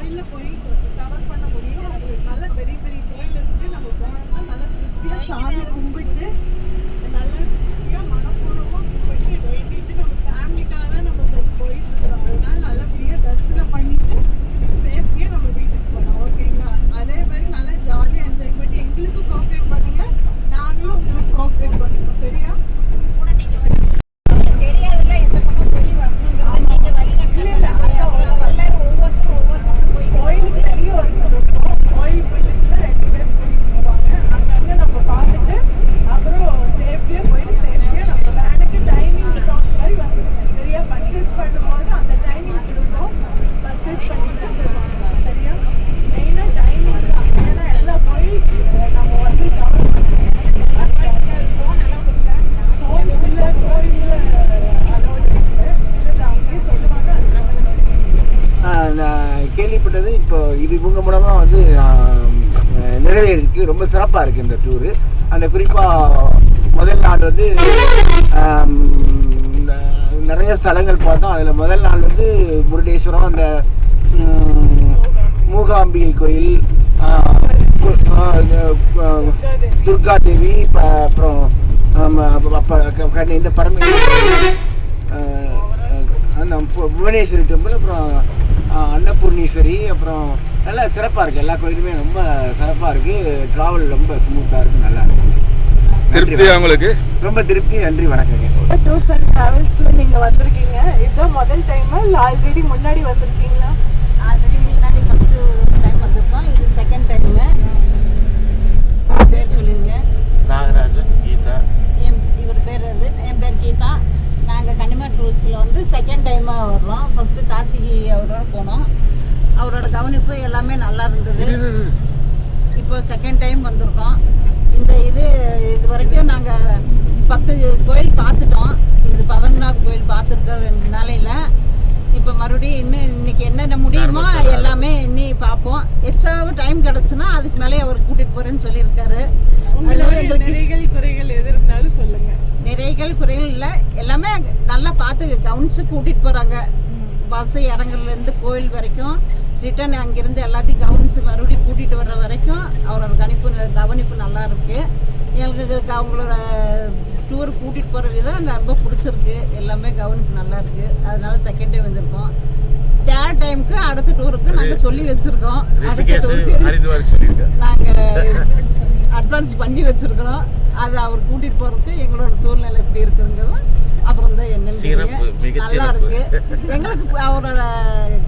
கோயிலில் போய் கவர் பண்ண முடியும். அது நல்ல பெரிய பெரிய கோயில் இருக்குது. நம்ம போனோம்னா நல்லா திருப்தியாக சாமி கும்பிட்டு நல்லா திருப்தியாக மனப்பூர்வமாக கும்பிட்டு வேண்டிட்டு நம்ம ஃபேமிலிக்காக நம்ம போயிட்டு இருக்கிறோம். அதனால நல்லபடியாக தரிசனம் பண்ணிட்டு சேஃப்டியாக நம்ம வீட்டுக்கு போகலாம். ஓகேங்களா? அதே மாதிரி நல்லா ஜாலியாக என்ஜாய் பண்ணி எங்களுக்கு கோஆப்ரேட் பண்ணுங்க, நாங்களும் உங்களுக்கு கோஆப்ரேட் பண்ணுவோம். சரியா? கேள்விப்பட்டது இப்போ இது இவங்க மூலமாக வந்து நிறைவேறிருக்கு. ரொம்ப சிறப்பாக இருக்குது இந்த டூரு. அந்த குறிப்பாக முதல் நாள் வந்து நிறைய ஸ்தலங்கள் பார்த்தோம். அதில் முதல் நாள் வந்து முருடேஸ்வரம், அந்த மூகாம்பிகை கோயில், துர்கா தேவி, அப்புறம் இந்த பரமேஸ்வரி, அந்த புவனேஸ்வரி டெம்பிள், அப்புறம் அன்னபூர்ணீஸ்வரி, அப்புறம் நல்லா சிறப்பாக இருக்குது. எல்லா கோயிலுமே ரொம்ப சிறப்பாக இருக்குது. ட்ராவல் ரொம்ப ஸ்மூத்தாக இருக்குது, நல்லா இருக்குது. திருப்தி அவங்களுக்கு ரொம்ப திருப்தி. நன்றி, வணக்கங்க. டூர்ஸ் அண்ட் ட்ராவல்ஸில் நீங்கள் வந்திருக்கீங்க. இதுதான் முதல் டைமா இல்லை ஆல்ரெடி முன்னாடி வந்திருக்கீங்களா? ஆல்ரெடி முன்னாடி ஃபஸ்ட்டு டைம் வந்திருக்கோம். இது செகண்ட் டைமுங்க. பேர் சொல்லிடுங்க. நாகராஜன், கீதா. இவர் பேர் வந்து என் பேர் கீதா. நாங்கள் கன்னிமார் டூர்ஸில் வந்து செகண்ட் டைமாக வர்றோம். ஃபஸ்ட்டு காசிக்கு அவரோட போனோம். அவரோட கவனிப்பு எல்லாமே நல்லா இருந்தது. இப்போ செகண்ட் டைம் வந்திருக்கோம். இது வரைக்கும் நாங்கள் 10 கோயில் பார்த்துட்டோம். இது 14வது கோயில் பார்த்துருக்கோம் 2 நாளையில். இப்போ மறுபடியும் இன்னைக்கு என்னென்ன முடியுமோ எல்லாமே இன்னி பார்ப்போம். எச்சாவது டைம் கிடச்சுன்னா அதுக்கு மேலே அவர் கூட்டிகிட்டு போகிறேன்னு சொல்லியிருக்காரு. நிறைகள் குறைகள் எது இருந்தாலும் சொல்லுங்கள். நிறைகள் குறைகள் இல்லை, எல்லாமே நல்லா பார்த்து கவனித்து கூட்டிகிட்டு போகிறாங்க. பஸ்ஸு இறங்குறதுலேருந்து கோயில் வரைக்கும் ரிட்டர்ன் அங்கேருந்து எல்லாத்தையும் கவனித்து மறுபடியும் கூட்டிகிட்டு வர்ற வரைக்கும் அவரோட கவனிப்பு நல்லா இருக்குது. எங்களுக்கு அவங்களோட டூர் கூட்டிகிட்டு போகிற விதம் ரொம்ப பிடிச்சிருக்கு. எல்லாமே கவனிப்பு நல்லா இருக்குது. அதனால செகண்ட் டைம் வந்திருக்கோம். தேர்ட் டைமுக்கு அடுத்த டூருக்கு நாங்கள் சொல்லி வச்சுருக்கோம். அடுத்த டூருக்கு நாங்கள் அட்வான்ஸ் பண்ணி வச்சுருக்கிறோம். அது அவர் கூட்டிகிட்டு போகிறதுக்கு எங்களோட சூழ்நிலை எப்படி இருக்குங்கிறது அப்புறம் தான் என்னென்னு நல்லா இருக்கு. எங்களுக்கு அவரோட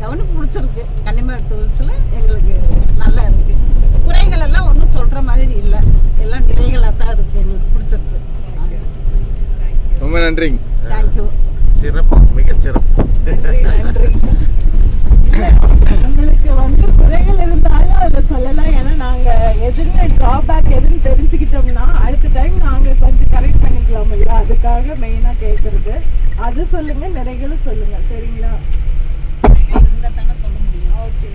கவனிப்பு பிடிச்சிருக்கு. கன்னிமார் டூர்ஸில் எங்களுக்கு நல்லா இருக்கு. குறைகள் எல்லாம் ஒன்றும் சொல்கிற மாதிரி இல்லை, எல்லாம் நிறைகளாக தான் இருக்குது. எங்களுக்கு பிடிச்சிருக்கு. ரொம்ப நன்றிங்க. தேங்க்யூ. சிறப்பு, மிகச்சிறப்பு. நன்றி. உங்களுக்கு வந்து குறைகள் இருந்தாலும் அதை சொல்லலாம். ஏன்னா நாங்கள் எதுன்னு ட்ராபேக் எதுன்னு தெரிஞ்சுக்கிட்டோம்னா அடுத்த டைம் நாங்கள் கொஞ்சம் கரெக்ட் பண்ணிக்கலாம் இல்லையா? அதுக்காக மெயினாக கேட்குறது. அது சொல்லுங்கள், நிறைகளும் சொல்லுங்கள். சரிங்களா? சொல்ல முடியும். ஓகே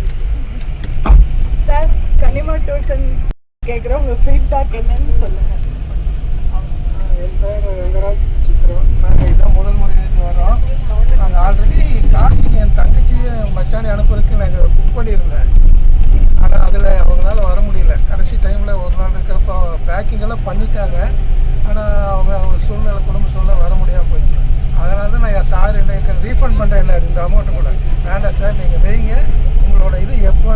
சார், கன்னிமார் டூர்ஸ் கேட்குறோம். உங்கள் ஃபீட்பேக் என்னன்னு சொல்லுங்கள். என் பேர் வெங்கராஜ் சித்ரம். நாங்கள் இதான் முதல் முறையிலேருந்து வரோம். நாங்கள் ஆல்ரெடி காசிக்கு என் தங்கச்சியை மச்சானி அனுப்புறதுக்கு நாங்கள் புக் பண்ணியிருந்தேன். ஆனால் அதில் அவங்களால வர முடியல. கடைசி டைமில் ஒரு நாள் இருக்கிறப்போ பேக்கிங் எல்லாம் பண்ணிட்டாங்க. ஆனால் அவங்க சூழ்நிலை, குடும்ப சூழ்நிலை வர முடியாமல் போச்சு. அதனால தான் நான் சார் எனக்கு ரீஃபண்ட் பண்ணுறேன். இந்த அமௌண்ட்டு கூட வேண்டாம் சார், நீங்கள் வைங்க. உங்களோட இது எப்போ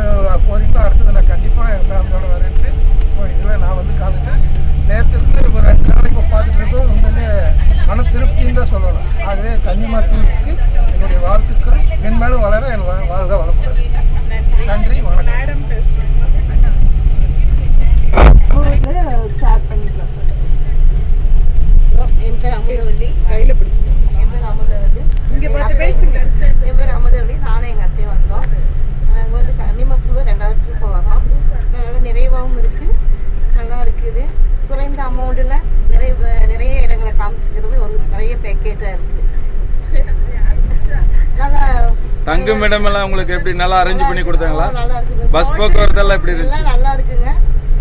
போகிறீங்களோ அடுத்தது நான் கண்டிப்பாக எங்கள் ஃபேமிலியோட வரேன்ட்டு இப்போ இதில் நான் வந்து காந்துட்டேன். நேற்றுக்கு ஒரு 2 நாளைக்கு இப்போ பார்த்துட்டு இருக்கோம். உண்மையிலே மன திருப்தின்னு தான் சொல்லணும். ஆகவே கன்னிமார் டூர்ஸ்க்கு என்னுடைய வாழ்த்துக்கள். மென்மேலும் வளர என் வாழ்க வளப்படாது. நன்றி, வணக்கம். மேடம் ஷேர் பண்ணிக்கலாம் சார். என் பேர் அமுதவல்லி. கையில் பிடிச்சிக்கோங்க. என் பேர் அமுதவல்லி. இங்கே பார்த்து பேசுங்க. என் பேர் அமுதவல்லி. நானும் எங்கள் அத்தையும் வந்தோம். நாங்கள் வந்து கன்னிமார் டூர் 2வது ட்ரிப்பு வரோம். நல்லா நிறைவாகவும் இருக்குது, நல்லா இருக்குது. குறைந்த அமௌண்ட்டில் நிறைய இடங்களை காமிச்சிக்கிறது ஒரு நிறைய பேக்கேஜாக இருக்குது. நல்லா தங்கும் இடமெல்லாம் உங்களுக்கு எப்படி நல்லா அரேஞ்ச் பண்ணி கொடுத்தாங்களா? நல்லா இருக்குது. பஸ் போக்குவரத்தெல்லாம் எப்படி இருந்துச்சு? நல்லா இருக்குங்க.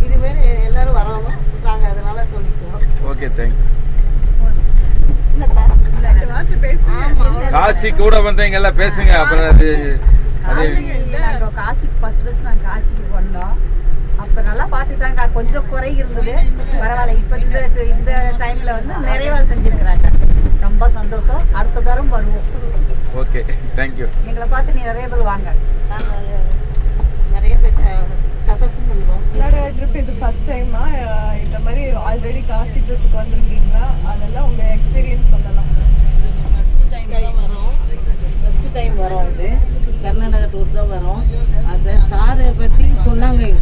இதுமாரி எல்லாரும் வரணும். நாங்கள் அதனால சொல்லிக்குவோம். Okay, thank you. காசி காசி கூட வந்தீங்க எல்லாம் பேசுங்க. அப்புறம் அது நாங்கள் காசிக்கு ஃபர்ஸ்ட் நாங்கள் காசிக்கு போனோம். அப்போ நல்லா பார்த்துட்டாங்க. கொஞ்சம் குறை இருந்தது, பரவாயில்ல. இப்போ இந்த டைமில் வந்து நிறைவாக செஞ்சுருக்கிறாங்க. ரொம்ப சந்தோஷம். அடுத்த தரம் வருவோம். Okay, thank you. எங்களை பார்த்து நீ நிறைய பேர் வாங்க. நிறைய பேர் சஜஷன் பண்ணுவோம். கர்நாடகா ட்ரிப் இது ஃபர்ஸ்ட் டைமா? இந்த மாதிரி ஆல்ரெடி காசி ட்ரிப்புக்கு வந்திருக்கீங்களா? அதெல்லாம் உங்கள் எக்ஸ்பீரியன்ஸ் சொல்லலாம். ஃபஸ்ட்டு டைம் வரோம். இது கர்நாடகா டூர் தான் வரோம். அந்த சாரை பற்றி சொன்னாங்க.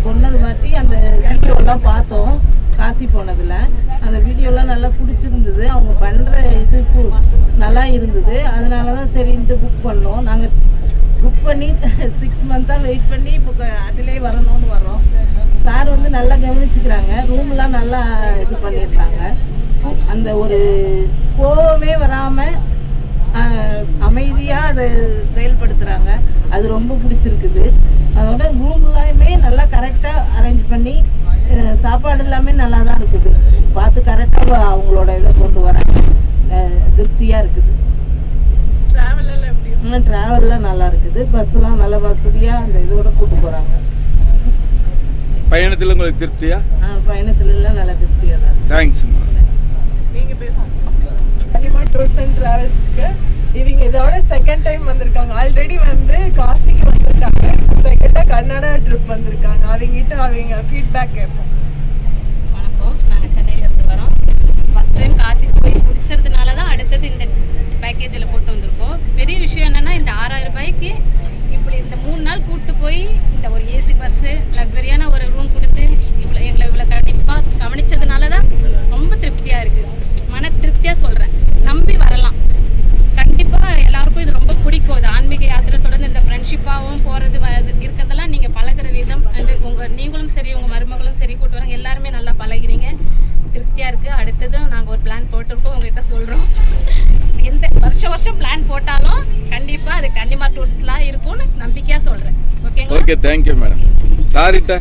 சொன்னது பற்றி அந்த வீடியோலாம் பார்த்தோம் காசி போனதில். அந்த வீடியோலாம் நல்லா பிடிச்சிருந்தது. அவங்க பண்ணுற இது நல்லா இருந்தது. அதனால தான் சரின்ட்டு புக் பண்ணோம். நாங்கள் புக் பண்ணி 6 மந்த்தாக வெயிட் பண்ணி இப்போ அதிலே வரணும்னு வரோம். சார் வந்து நல்லா கவனிச்சுக்கிறாங்க. ரூம்லாம் நல்லா இது பண்ணியிருக்காங்க. அந்த ஒரு கோவமே வராமல் அமைதியாக அதை செயல்படுத்துகிறாங்க. அது ரொம்ப பிடிச்சிருக்குது. அதோட ரூம்லாமே நல்லா கரெக்டாக அரேஞ்ச் பண்ணி சாப்பாடு எல்லாமே நல்லா தான் இருக்குது. பார்த்து கரெக்டாக அவங்களோட இதை கொண்டு வராங்க. திருப்தியாக இருக்குது. ட்ராவல்லாம் நல்லா இருக்குது. பஸ்ஸெலாம் நல்ல வசதியாக அந்த இதோட கூட்டு போகிறாங்க. பயணத்தில் உங்களுக்கு திருப்தியா? பயணத்துலலாம் நல்லா திருப்தியாக தான் இருக்குது. தேங்க்ஸ். நீங்கள் பேசுங்க. கண்டிப்பாக டூர்ஸ் அண்ட் ட்ராவல்ஸ்க்கு இவங்க இதோட செகண்ட் டைம் வந்திருக்காங்க. ஆல்ரெடி வந்து காசிக்கு வந்திருக்காங்க. செகண்டாக கர்நாடகா ட்ரிப் வந்திருக்காங்க. அவங்ககிட்ட அவங்க ஃபீட்பேக் கேட்போம். வணக்கம், நாங்கள் சென்னையிலேருந்து வரோம். ஃபஸ்ட் டைம் காசிக்கு போய் பிடிச்சதுனால தான் அடுத்தது இந்த பேக்கேஜில் போட்டு வந்திருக்கோம். பெரிய விஷயம் என்னென்னா இந்த 6000 ரூபாய்க்கு இப்படி இந்த 3 நாள் கூப்பிட்டு போய் இந்த ஒரு ஏசி பஸ்ஸு லக்ஸரியான ஒரு ரூம் கொடுத்து எங்களை இவ்வளோ கண்டிப்பாக கவனித்ததுனால தான் ரொம்ப திருப்தியாக இருக்குது. மன திருப்தியாக சொல்கிறேன். நம்பி வரலாம். கண்டிப்பாக எல்லாருக்கும் இது ரொம்ப பிடிக்கும். இது ஆன்மீக யாத்திரை சொல்கிறது இந்த ஃப்ரெண்ட்ஷிப்பாகவும் போகிறது இருக்கிறதெல்லாம் நீங்கள் பழகிற விதம் அண்டு நீங்களும் சரி உங்கள் மருமகளும் சரி கூட்டு வராங்க. எல்லாருமே நல்லா பழகிறீங்க. திருப்தியாக இருக்குது. அடுத்ததும் நாங்கள் ஒரு பிளான் போட்டிருக்கோம், உங்கள்கிட்ட சொல்கிறோம். எந்த வருஷம் பிளான் போட்டாலும் கண்டிப்பாக அது கன்னிமா டூர்ஸ்லாம் இருக்கும்னு நம்பிக்கையாக சொல்கிறேன். ஓகேங்களா? Okay, thank you madam. சாரிட்டா.